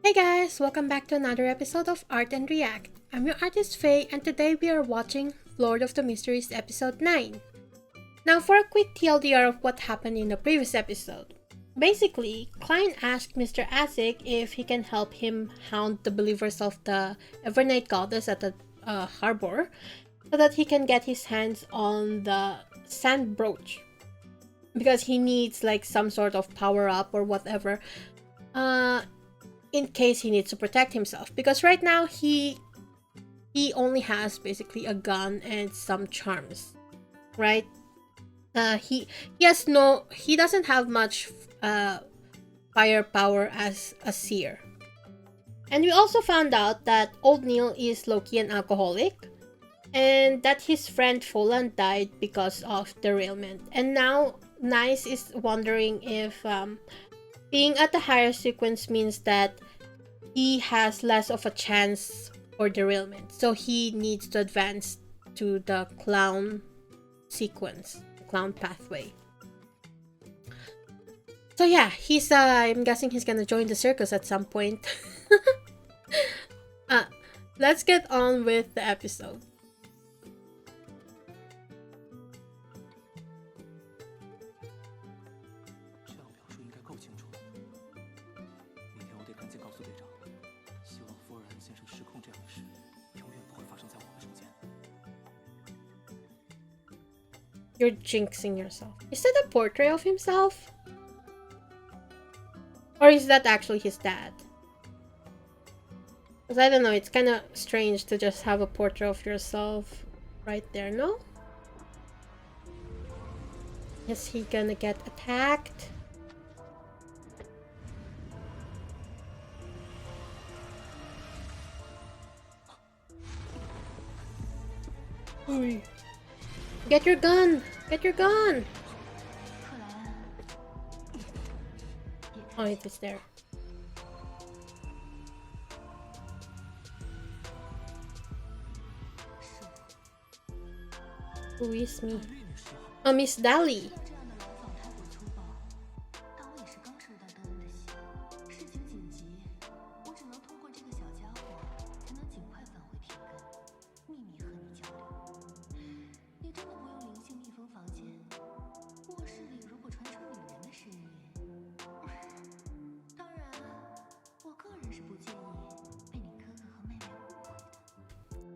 Hey guys, welcome back to another episode of Art and React. I'm your artist Faye, and today we are watching Lord of the Mysteries episode 9. Now for a quick TLDR of what happened in the previous episode. Basically, Klein asked Mr. Asik if he can help him hound the believers of the Evernight goddess at the harbor so that he can get his hands on the sand brooch. Because he needs like some sort of power up or whatever. In case he needs to protect himself, because right now he only has basically a gun and some charms, right? He doesn't have much firepower as a seer. And we also found out that old Neil is low-key an alcoholic, and that his friend Folan died because of derailment. And now Nice is wondering if being at the higher sequence means that he has less of a chance for derailment. So he needs to advance to the clown sequence, clown pathway. So yeah, he's I'm guessing he's gonna join the circus at some point. Let's get on with the episode. You're jinxing yourself. Is that a portrait of himself? Or is that actually his dad? Because I don't know, it's kind of strange to just have a portrait of yourself right there, no? Is he gonna get attacked? Oy. Get your gun! Get your gun! Oh, it is there. Who is me? Oh, Miss Dali.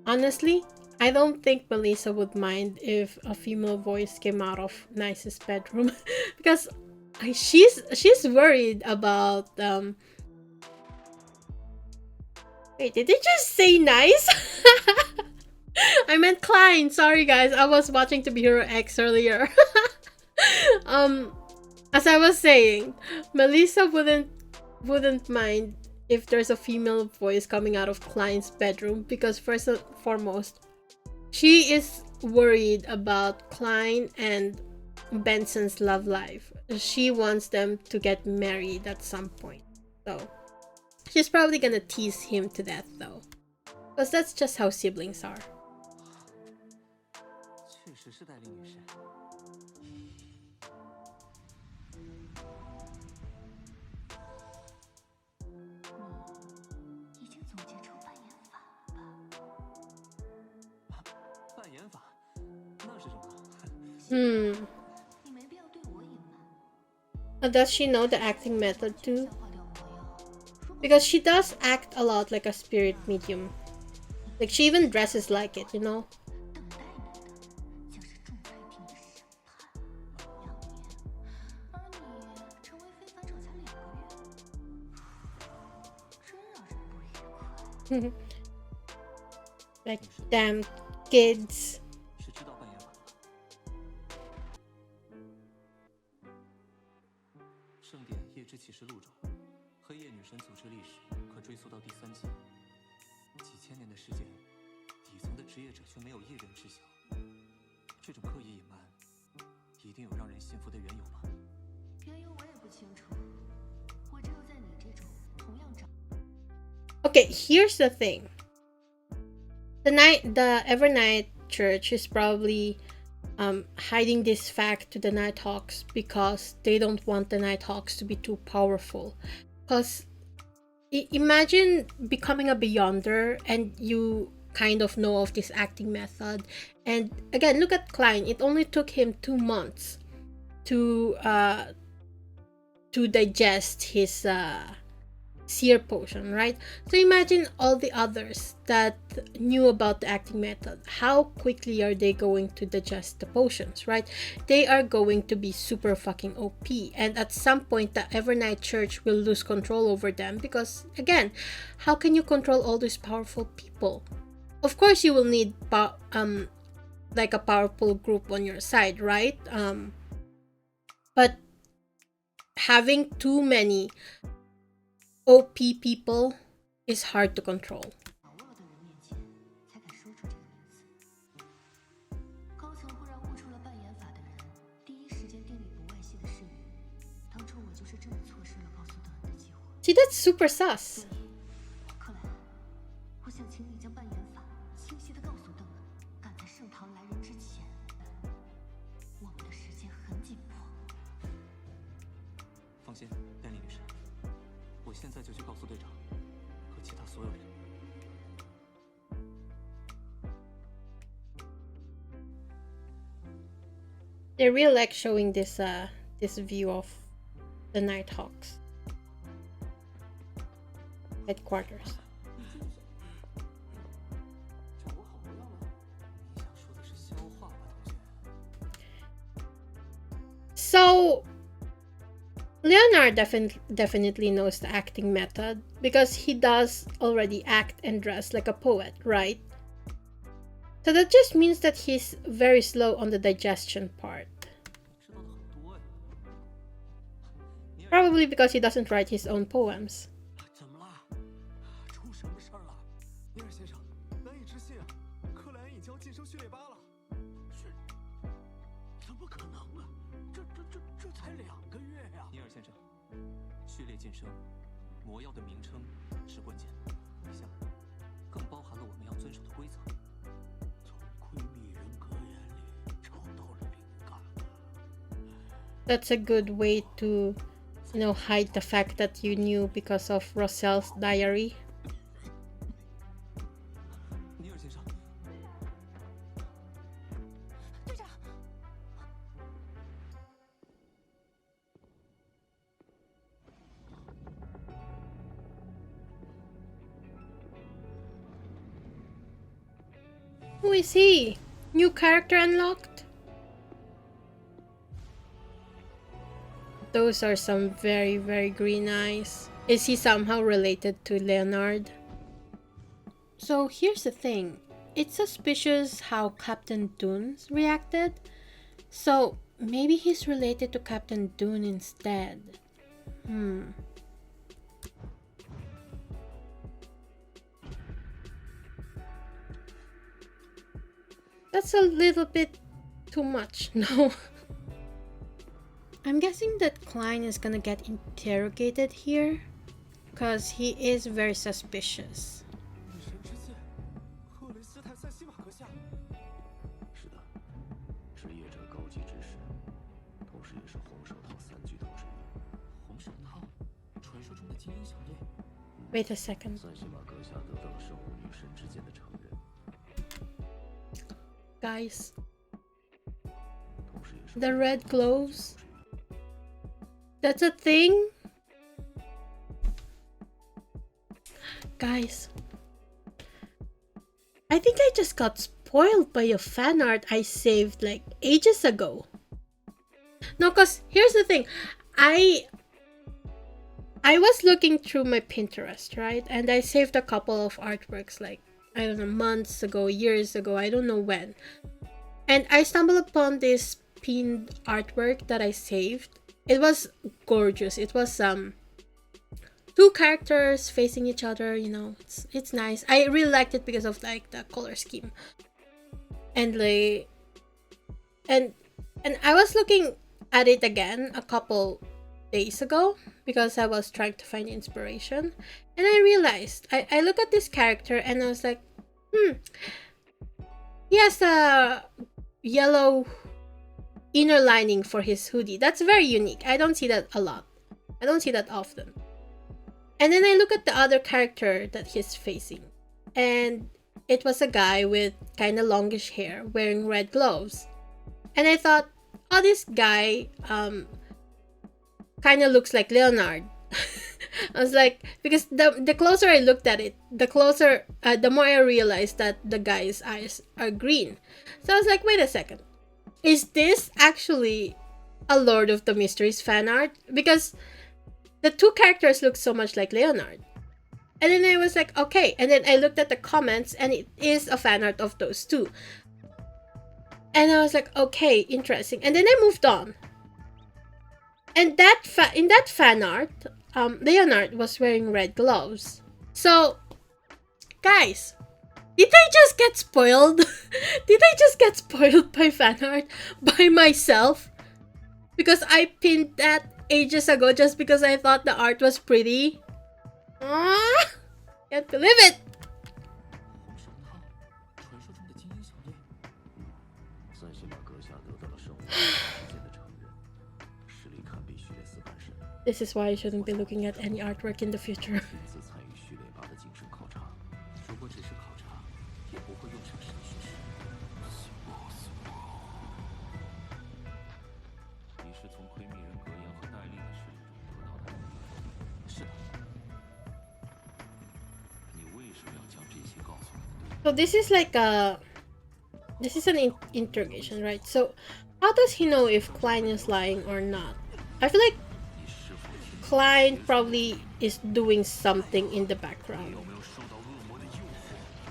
Honestly, I don't think Melissa would mind if a female voice came out of Nice's bedroom because she's worried about Wait, did it just say Nice? I meant Klein. Sorry guys, I was watching To Be Hero X earlier. As I was saying, Melissa wouldn't mind if there's a female voice coming out of Klein's bedroom, because first and foremost, she is worried about Klein and Benson's love life. She wants them to get married at some point. So she's probably gonna tease him to death though, because that's just how siblings are. Does she know the acting method too? Because she does act a lot like a spirit medium. Like she even dresses like it, you know? Like, damn kids. Okay, here's the thing. The Evernight Church is probably hiding this fact to the Nighthawks because they don't want the Nighthawks to be too powerful. Because imagine becoming a beyonder and you kind of know of this acting method. And again, look at Klein. It only took him 2 months to digest his seer potion, right? So imagine all the others that knew about the acting method. How quickly are they going to digest the potions, right? They are going to be super fucking OP, and at some point the Evernight Church will lose control over them, because again, how can you control all these powerful people? Of course you will need like a powerful group on your side, right? But having too many OP people is hard to control. See, that's super sus. They really like showing this this view of the Nighthawks headquarters. So Leonard definitely knows the acting method, because he does already act and dress like a poet, right? So that just means that he's very slow on the digestion part. Probably because he doesn't write his own poems. That's a good way to, hide the fact that you knew because of Rossel's diary. Who is he? New character unlocked? Those are some very, very green eyes. Is he somehow related to Leonard? So here's the thing. It's suspicious how Captain Dunes reacted. So maybe he's related to Captain Dune instead. That's a little bit too much, no? I'm guessing that Klein is gonna get interrogated here, because he is very suspicious. Wait a second. Guys, the red gloves. That's a thing? Guys, I think I just got spoiled by a fan art I saved like ages ago. No, cause here's the thing. I was looking through my Pinterest, right? And I saved a couple of artworks like, I don't know, months ago, years ago, I don't know when. And I stumbled upon this pinned artwork that I saved. It was gorgeous. It was two characters facing each other, it's nice. I really liked it because of like the color scheme. And like and I was looking at it again a couple days ago because I was trying to find inspiration, and I realized I look at this character and I was like, he has a yellow inner lining for his hoodie. That's very unique. I don't see that a lot. I don't see that often. And then I look at the other character that he's facing, and it was a guy with kind of longish hair wearing red gloves. And I thought, oh, this guy kind of looks like Leonard. I was like, because the closer I looked at it, the more I realized that the guy's eyes are green. So I was like, wait a second, is this actually a Lord of the Mysteries fan art? Because the two characters look so much like Leonard. And then I was like, okay. And then I looked at the comments, and it is a fan art of those two. And I was like, okay, interesting. And then I moved on. And in that fan art, Leonard was wearing red gloves. So, guys, did I just get spoiled? Did I just get spoiled by fan art by myself? Because I pinned that ages ago just because I thought the art was pretty. Can't believe it. This is why I shouldn't be looking at any artwork in the future. So this is like this is an interrogation, right? So how does he know if Klein is lying or not? I feel like Klein probably is doing something in the background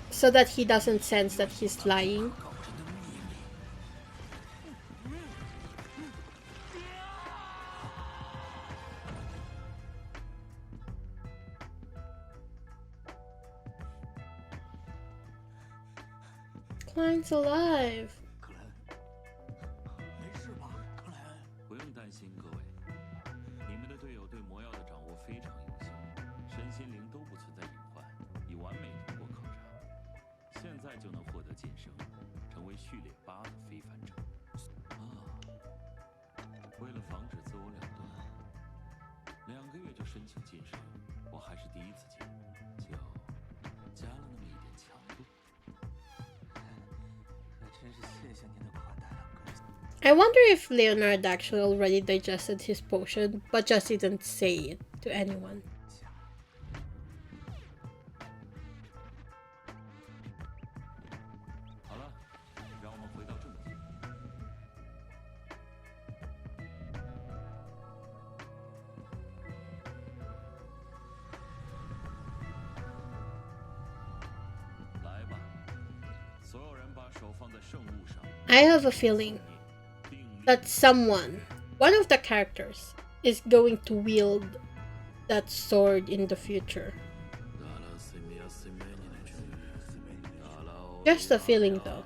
so that he doesn't sense that he's lying. Klein's alive. I wonder if Leonard actually already digested his potion, but just didn't say it to anyone. I have a feeling that one of the characters, is going to wield that sword in the future. Just a feeling though.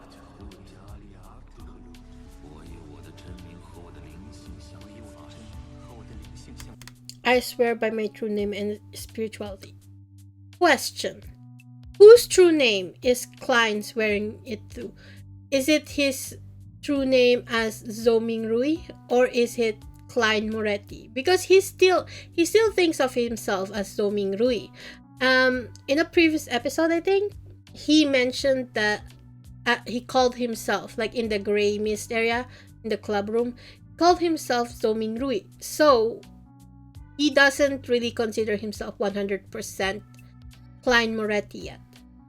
I swear by my true name and spirituality. Question. Whose true name is Klein swearing it to? Is it his true name as Zoming Rui, or is it Klein Moretti? Because he still thinks of himself as Zoming Rui. In a previous episode, I think he mentioned that he called himself, like in the gray mist area in the club room, called himself Zoming Rui. So he doesn't really consider himself 100% Klein Moretti yet,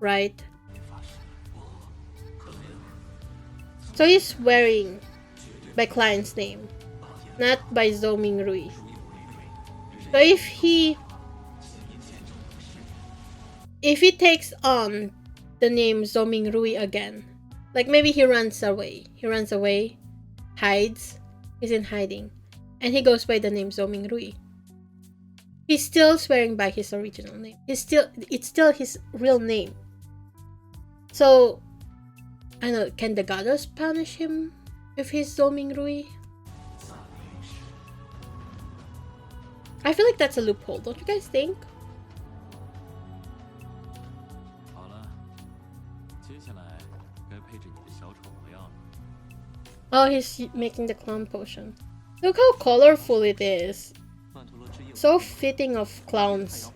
right? So he's swearing by Klein's name, not by Zoming Rui. So if he takes on the name Zoming Rui again, like maybe he runs away, hides, he's in hiding, and he goes by the name Zoming Rui, he's still swearing by his original name. It's still his real name. So I don't know, can the goddess punish him if he's Zoming Rui? I feel like that's a loophole, don't you guys think? Oh, he's making the clown potion. Look how colorful it is. So fitting of clowns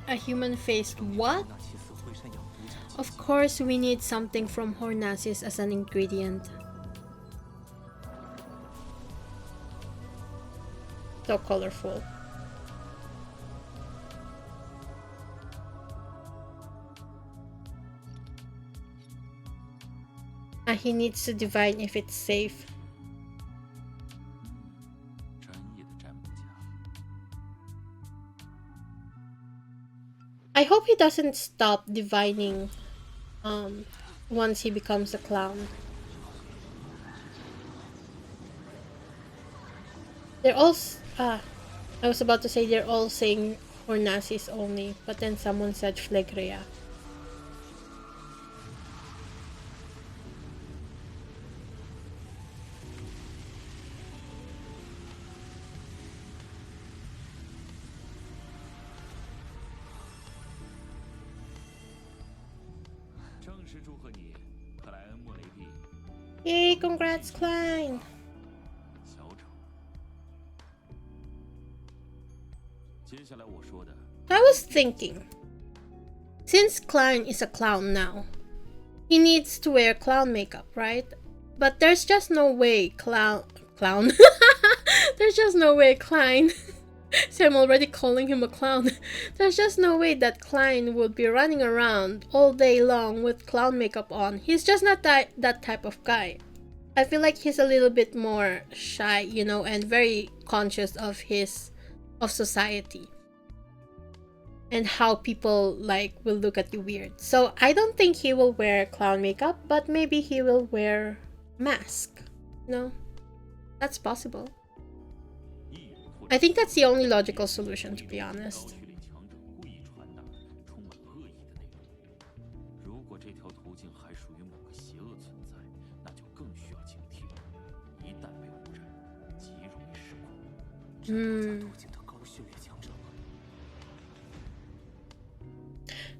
A human face what? Of course we need something from Hornasis as an ingredient. So colorful. And he needs to divine if it's safe. I hope he doesn't stop divining once he becomes a clown. They're all I was about to say they're all saying Hornasis only, but then someone said Phlegrea. Yay, congrats, Klein! I was thinking, since Klein is a clown now, he needs to wear clown makeup, right? But there's just no way clown there's just no way Klein so I'm already calling him a clown. There's just no way that Klein would be running around all day long with clown makeup on. He's just not that type of guy. I feel like he's a little bit more shy, you know, and very conscious of society and how people like will look at you weird. So I don't think he will wear clown makeup, but maybe he will wear mask. No, that's possible. I think that's the only logical solution, to be honest.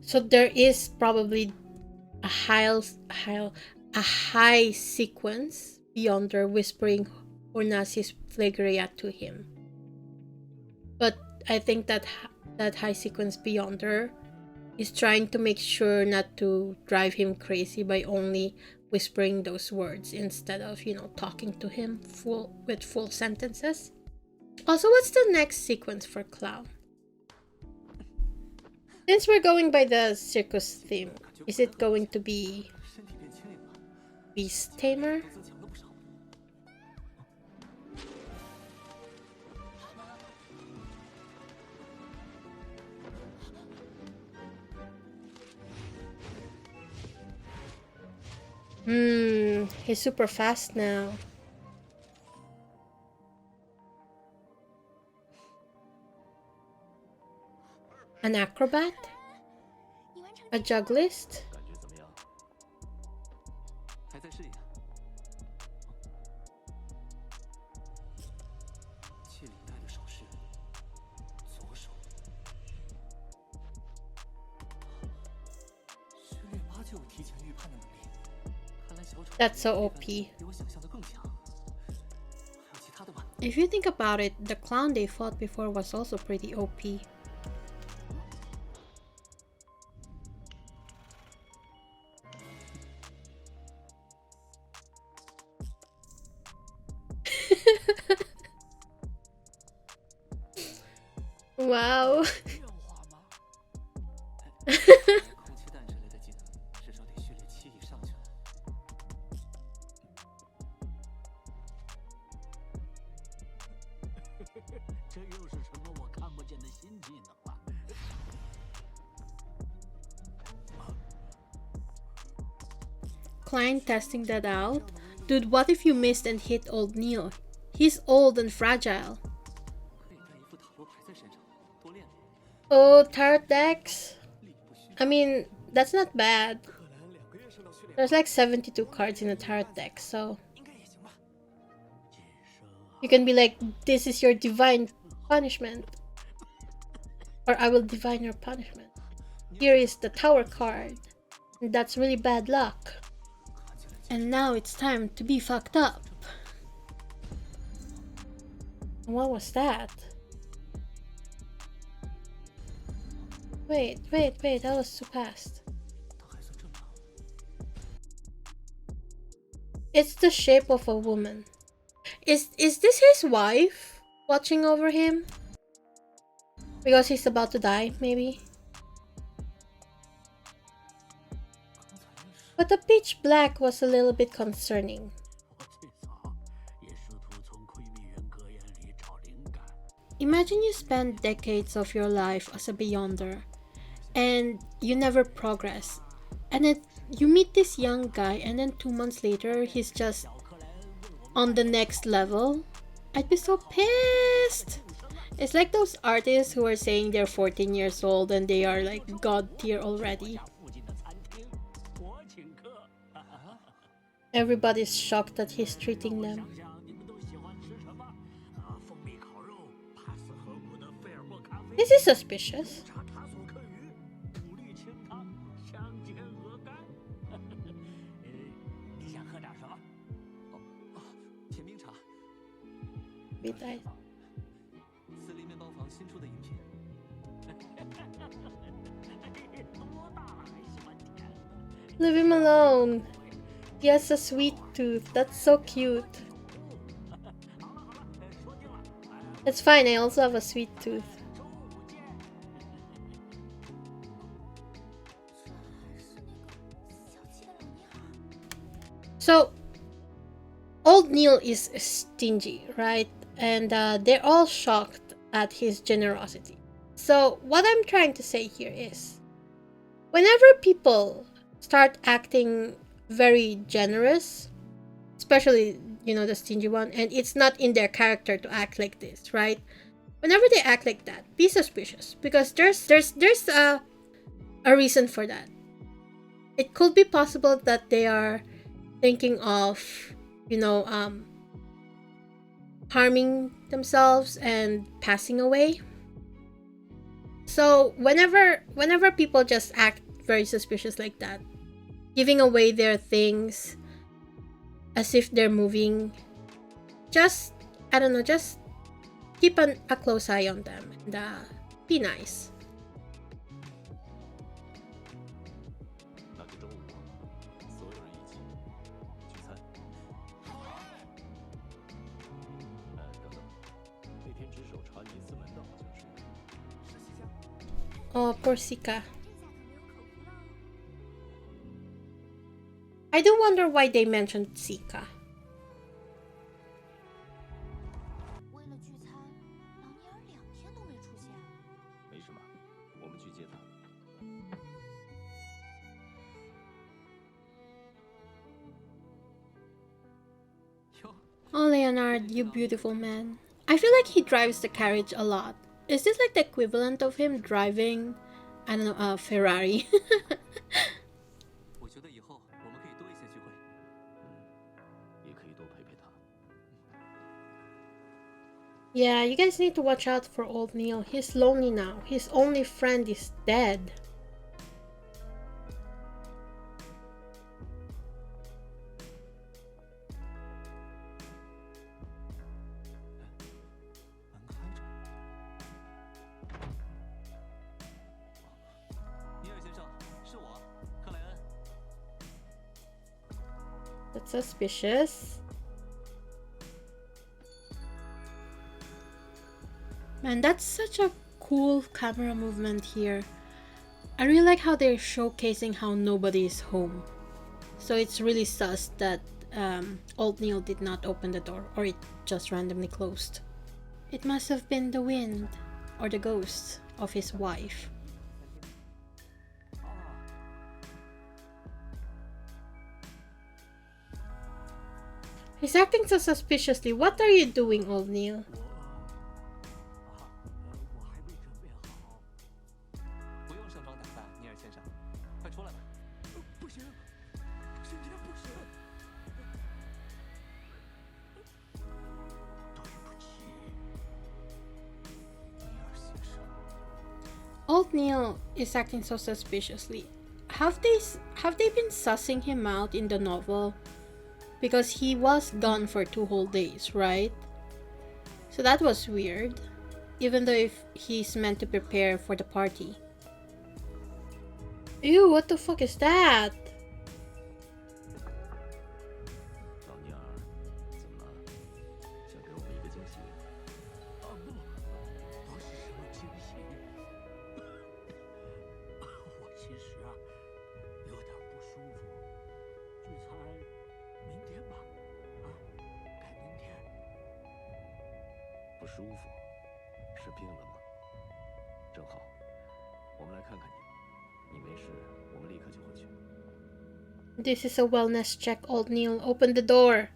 So there is probably a high sequence beyond their whispering Hornasis Phlegrea to him. But I think that high sequence beyonder is trying to make sure not to drive him crazy by only whispering those words instead of, you know, talking to him with full sentences. Also, what's the next sequence for clown? Since we're going by the circus theme, is it going to be Beast Tamer? He's super fast now. An acrobat? A jugglist? That's so OP. If you think about it, the clown they fought before was also pretty OP. Wow. Klein testing that out? Dude, what if you missed and hit old Neil? He's old and fragile. Oh, tarot decks? I mean, that's not bad. There's like 72 cards in a tarot deck, so... You can be like, this is your divine punishment. Or I will divine your punishment. Here is the Tower card. And that's really bad luck. And now it's time to be fucked up. What was that? Wait, that was too fast. It's the shape of a woman. Is this his wife watching over him? Because he's about to die, maybe? But the pitch black was a little bit concerning. Imagine you spend decades of your life as a beyonder and you never progress. And then you meet this young guy and then 2 months later he's just on the next level. I'd be so pissed. It's like those artists who are saying they're 14 years old and they are like god tier already. Everybody's shocked that he's treating them. This is suspicious. Leave him alone. He has a sweet tooth. That's so cute. It's fine, I also have a sweet tooth. So, old Neil is stingy, right? And they're all shocked at his generosity. So, what I'm trying to say here is, whenever people start acting very generous, especially, you know, the stingy one, and it's not in their character to act like this, right? Whenever they act like that, be suspicious, because there's a reason for that. It could be possible that they are thinking of, you know, harming themselves and passing away. So whenever people just act very suspicious like that, giving away their things as if they're moving, just, I don't know, just keep a close eye on them and be nice. Oh, poor Sika. I do wonder why they mentioned Sika. Oh, Leonard, you beautiful man. I feel like he drives the carriage a lot. Is this like the equivalent of him driving, I don't know, a Ferrari? Yeah, you guys need to watch out for old Neil. He's lonely now. His only friend is dead. That's suspicious. Man, that's such a cool camera movement here. I really like how they're showcasing how nobody is home. So it's really sus that old Neil did not open the door, or it just randomly closed. It must have been the wind or the ghost of his wife. He's acting so suspiciously. What are you doing, old Neil? Old Neil is acting so suspiciously. Have they been sussing him out in the novel? Because he was gone for 2 whole days, right? So that was weird, even though if he's meant to prepare for the party. Ew, what the fuck is that? 老妮儿，怎么了？想给我们一个惊喜？啊不，不是什么惊喜。我其实啊，有点不舒服，聚餐明天吧，啊，改明天。不舒服？是病了吗？正好，我们来看看你。你没事，我们立刻就回去。 This is a wellness check, old Neil. Open the door.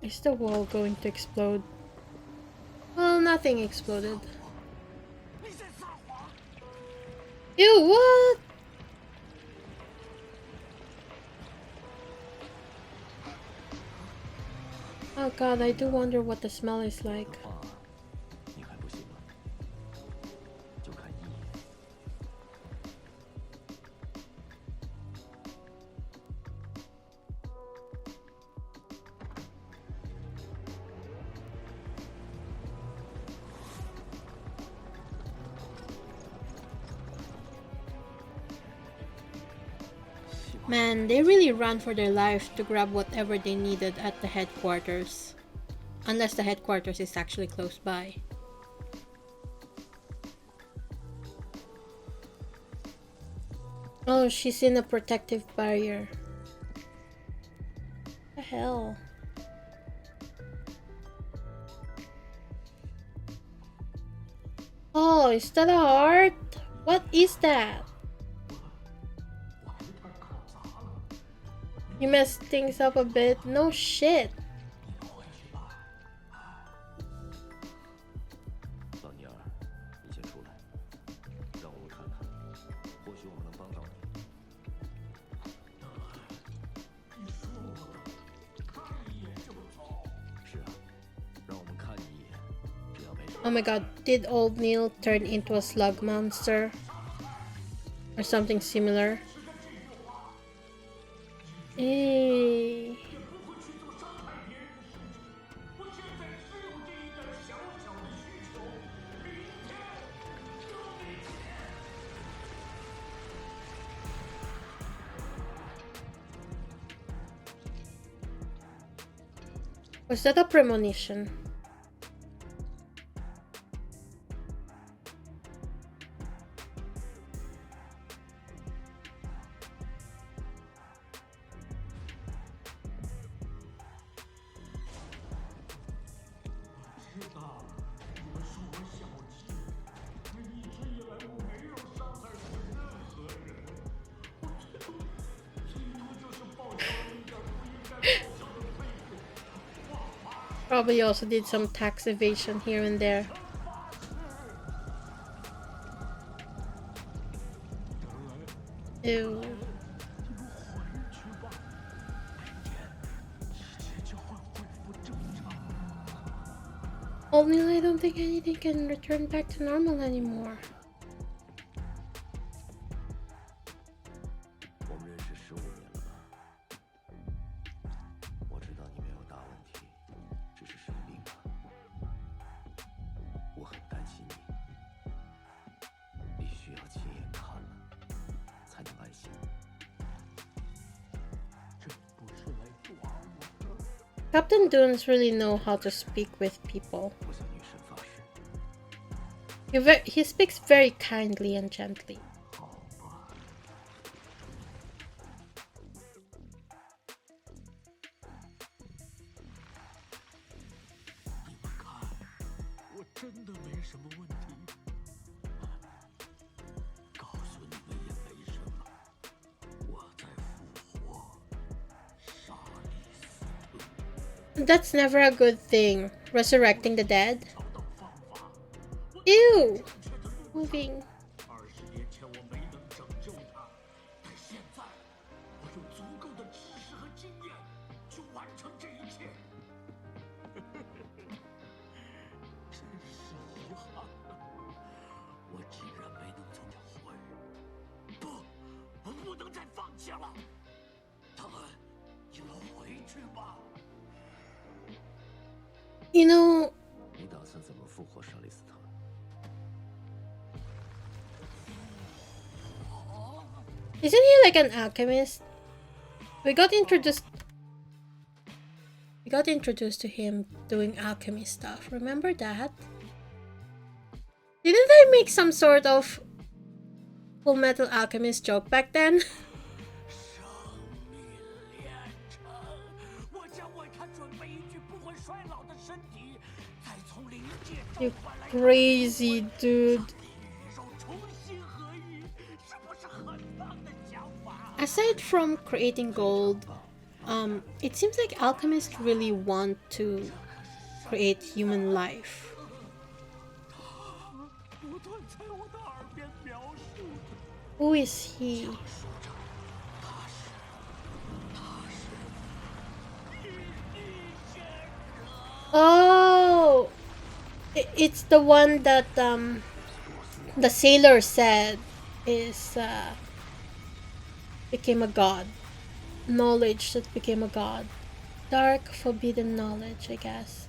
Is the wall going to explode? Well, nothing exploded. Ew, what? Oh god, I do wonder what the smell is like. 你还不行吗？就看一眼。 Man, they really ran for their life to grab whatever they needed at the headquarters. Unless the headquarters is actually close by. Oh, she's in a protective barrier. What the hell? Oh, is that a heart? What is that? You messed things up a bit. No shit. 老妮儿，你先出来，让我们看看，或许我们能帮到你。你说的，看一眼就走。是啊，让我们看你一眼，只要没事。Oh my god, did old Neil turn into a slug monster? Or something similar? Hey. Was that a premonition? Probably also did some tax evasion here and there. Ew. Only I don't think anything can return back to normal anymore. 我们认识15年了吧？我知道你没有大问题，只是生病了。我很担心你，必须要亲眼看了才能安心。这不是来抓我的。Captain Dunes really know how to speak with people. 我向女神发誓。He speaks very kindly and gently. 好吧。你们看，我真的没什么问题。告诉你们也没什么。我在复活，杀利斯特。 That's never a good thing. Resurrecting the dead. Ew! Moving. 20年前我没能拯救他，但现在我有足够的知识和经验去完成这一切。真是遗憾啊！我竟然没行了，他们就回去吧。You know, 你打算怎么复活莎莉斯特？ isn't he like an alchemist? We got introduced to him doing alchemy stuff. Remember that? Didn't I make some sort of Full Metal Alchemist joke back then? 生命炼成，我将为他准备一具不会衰老的身体，再从灵界召 You 唤来。 crazy dude. 宇宙重新合一，是不是很棒的想法？ Aside from creating gold, it seems like alchemists really want to create human life. 不断在我的耳边描述着。 Who is he? 他是Oh, it's the one that the sailor said is became a god. Knowledge that became a god. Dark forbidden knowledge, I guess.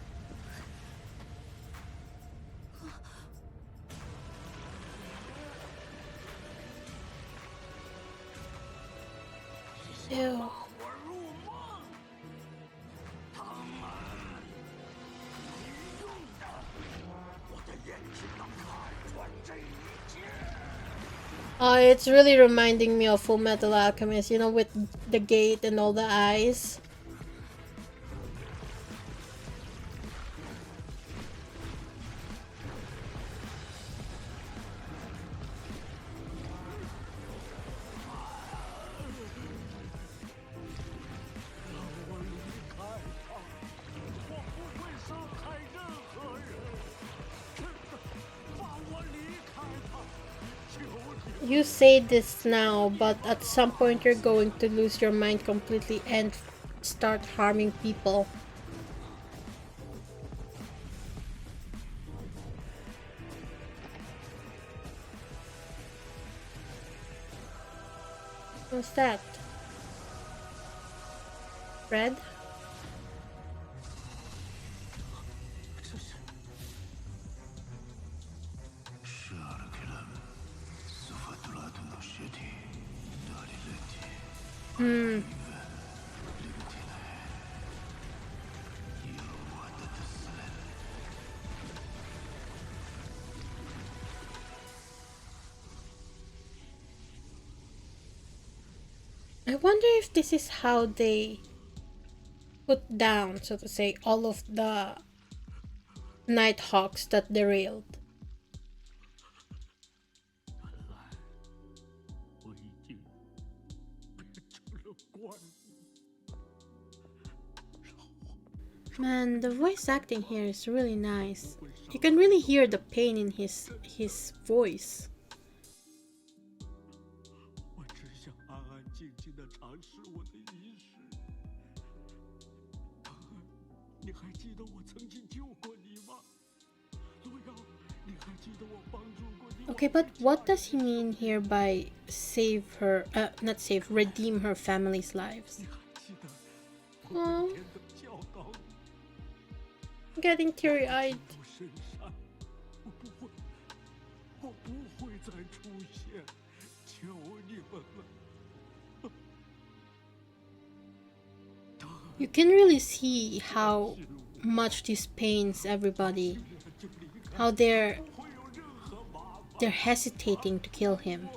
Ew. 我入梦，他们没用的，我的眼睛能看穿这一切。 It's really reminding me of Full Metal Alchemist, you know, with the gate and all the eyes. You say this now, but at some point you're going to lose your mind completely and start harming people. What's that? Red? 这是I wonder if this is how they put down, so to say, all of the Nighthawks that derailed. 原来我已经变成了怪物。 Man, the voice acting here is really nice. You can really hear the pain in his voice. 我只想安安静静地尝试我的仪式。唐恩，你还记得我曾经救过你吗？罗瑶，你还记得我帮助过你？ Okay, but what does he mean here by save her, not save, redeem her family's lives? 你还记得我 Oh, 每天的教导你？ I'm getting teary-eyed. 我深山，我不会再出现，求你们了。 You can really see how much this pains everybody. How they're hesitating to kill him.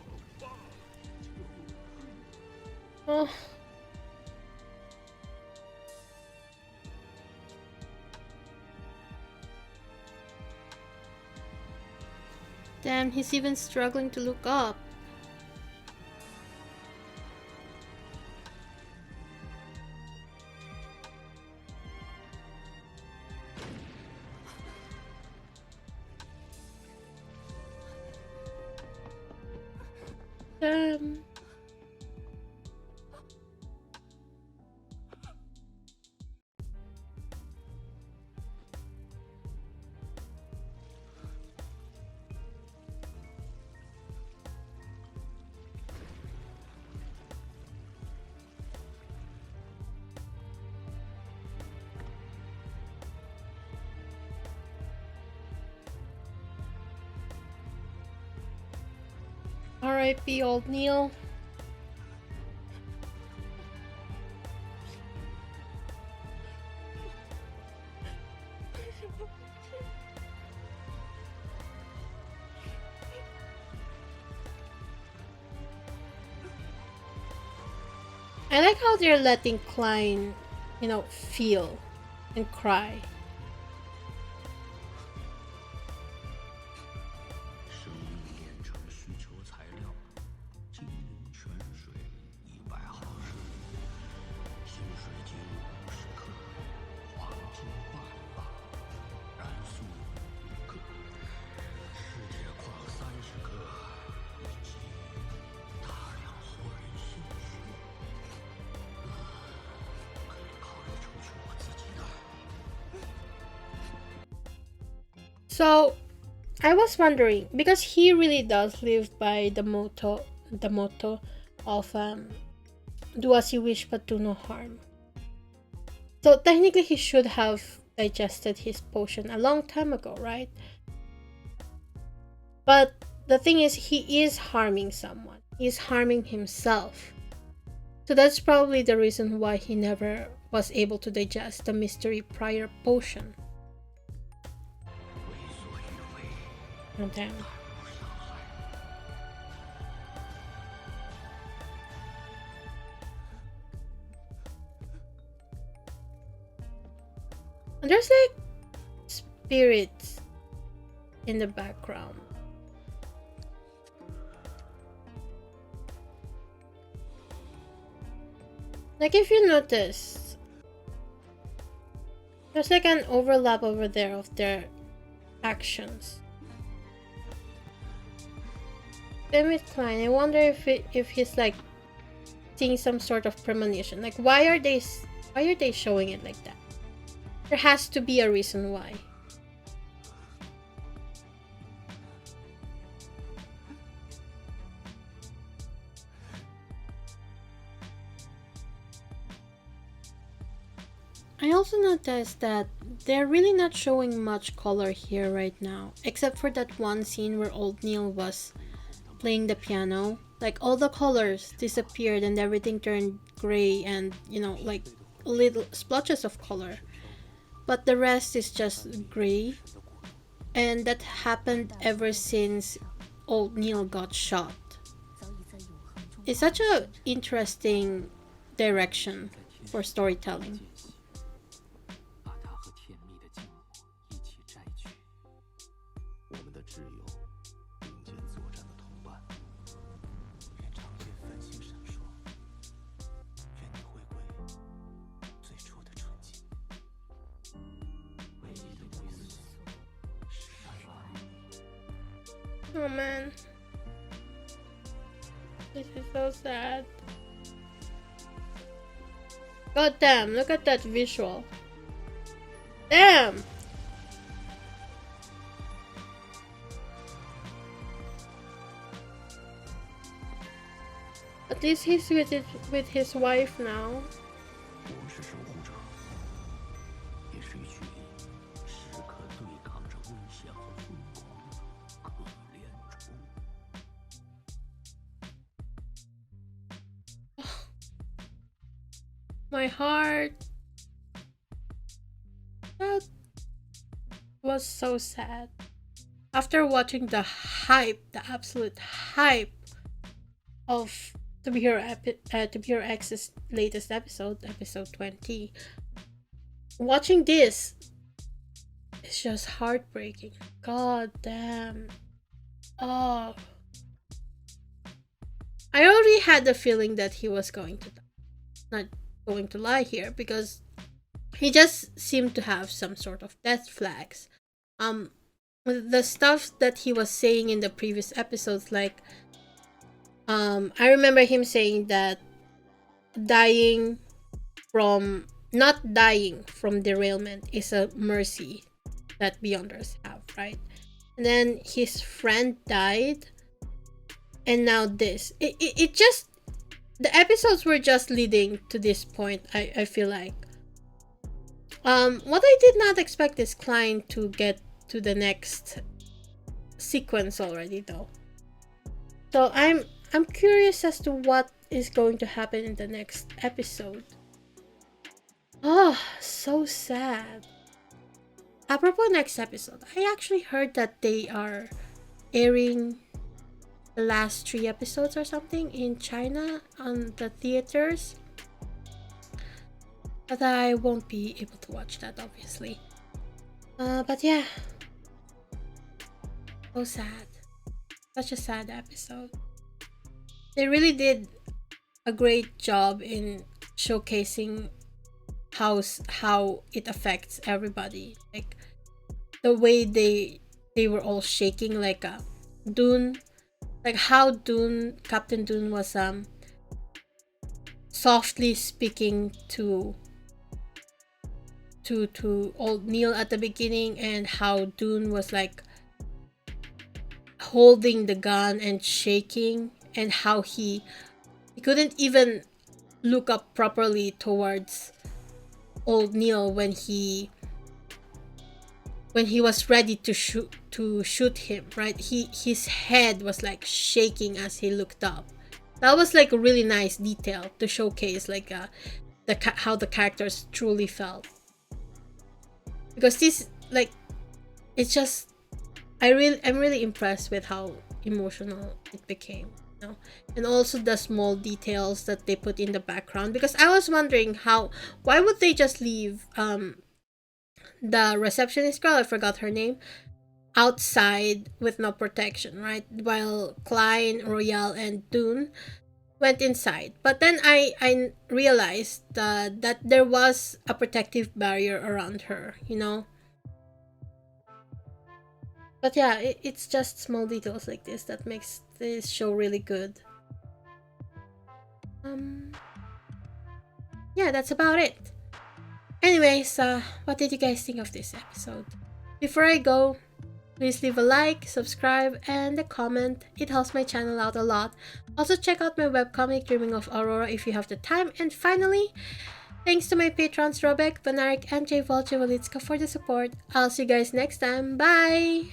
Oh. Damn, he's even struggling to look up. Damn. R.I.P. old Neil. I like how they're letting Klein, feel and cry. 生命炼成需求材料，金陵泉水100毫升，清水晶50克，黄金半磅，燃素5克，赤铁矿30克，以及大量活人鲜血。可以考虑抽取我自己的。 So, I was wondering, because he really does live by the motto of do as you wish but do no harm. So technically he should have digested his potion a long time ago, right? But the thing is, he is harming someone. He's harming himself. So that's probably the reason why he never was able to digest the mystery prior potion. Oh, damn. And there's like spirits in the background. Like if you notice, there's like an overlap over there of their actions. Same with Klein. I wonder if he's like seeing some sort of premonition. Like why are they showing it like that? There has to be a reason why. I also noticed that they're really not showing much color here right now, except for that one scene where old Neil was playing the piano. Like all the colors disappeared and everything turned gray and, like little splotches of color. But the rest is just gray. And that happened ever since old Neil got shot. It's such an interesting direction for storytelling. 把它和甜蜜的静默一起摘取。我们的挚友，并肩作战的同伴，愿长夜繁星闪烁，愿你回归最初的纯净。唯一的归宿是爱。Oh man. This is so sad. God damn, look at that visual. Damn! At least he's with his wife now. 我是守护者，也是一群时刻对抗着危险和疯狂的可怜虫。 My heart. That was so sad. After watching the absolute hype of To Be Your X's latest episode 20, watching this is just heartbreaking. God damn. Oh. I already had the feeling that he was going to die. Not going to lie here, because he just seemed to have some sort of death flags. The stuff that he was saying in the previous episodes, like I remember him saying that not dying from derailment is a mercy that Beyonders have, right? And then his friend died, and now this. It just, the episodes were just leading to this point. I feel like what I did not expect is Klein to get to the next sequence already, though. So I'm curious as to what is going to happen in the next episode. Oh, so sad. Apropos next episode, I actually heard that they are airing the last 3 episodes or something in China on the theaters. But I won't be able to watch that, obviously. But yeah. So sad. Such a sad episode. They really did a great job in showcasing how it affects everybody. Like the way they were all shaking, like Dune, like how Captain Dune was softly speaking to old Neil at the beginning, and how Dune was like holding the gun and shaking, and how he couldn't even look up properly towards old Neil when he was ready to shoot him, right? His head was like shaking as he looked up. That was like a really nice detail to showcase like how the characters truly felt. Because this, like, it's just I'm really impressed with how emotional it became, you know? And also the small details that they put in the background, because I was wondering why would they just leave the receptionist girl, I forgot her name, outside with no protection, right? While Klein, Royale, and Dune went inside. But then I realized that there was a protective barrier around her, you know? But yeah, it's just small details like this that makes this show really good. Yeah, that's about it. Anyways, what did you guys think of this episode? Before I go, please leave a like, subscribe, and a comment. It helps my channel out a lot. Also, check out my webcomic, Dreaming of Aurora, if you have the time. And finally, thanks to my patrons Robek, Banarik, and J. Volchevalitska for the support. I'll see you guys next time. Bye!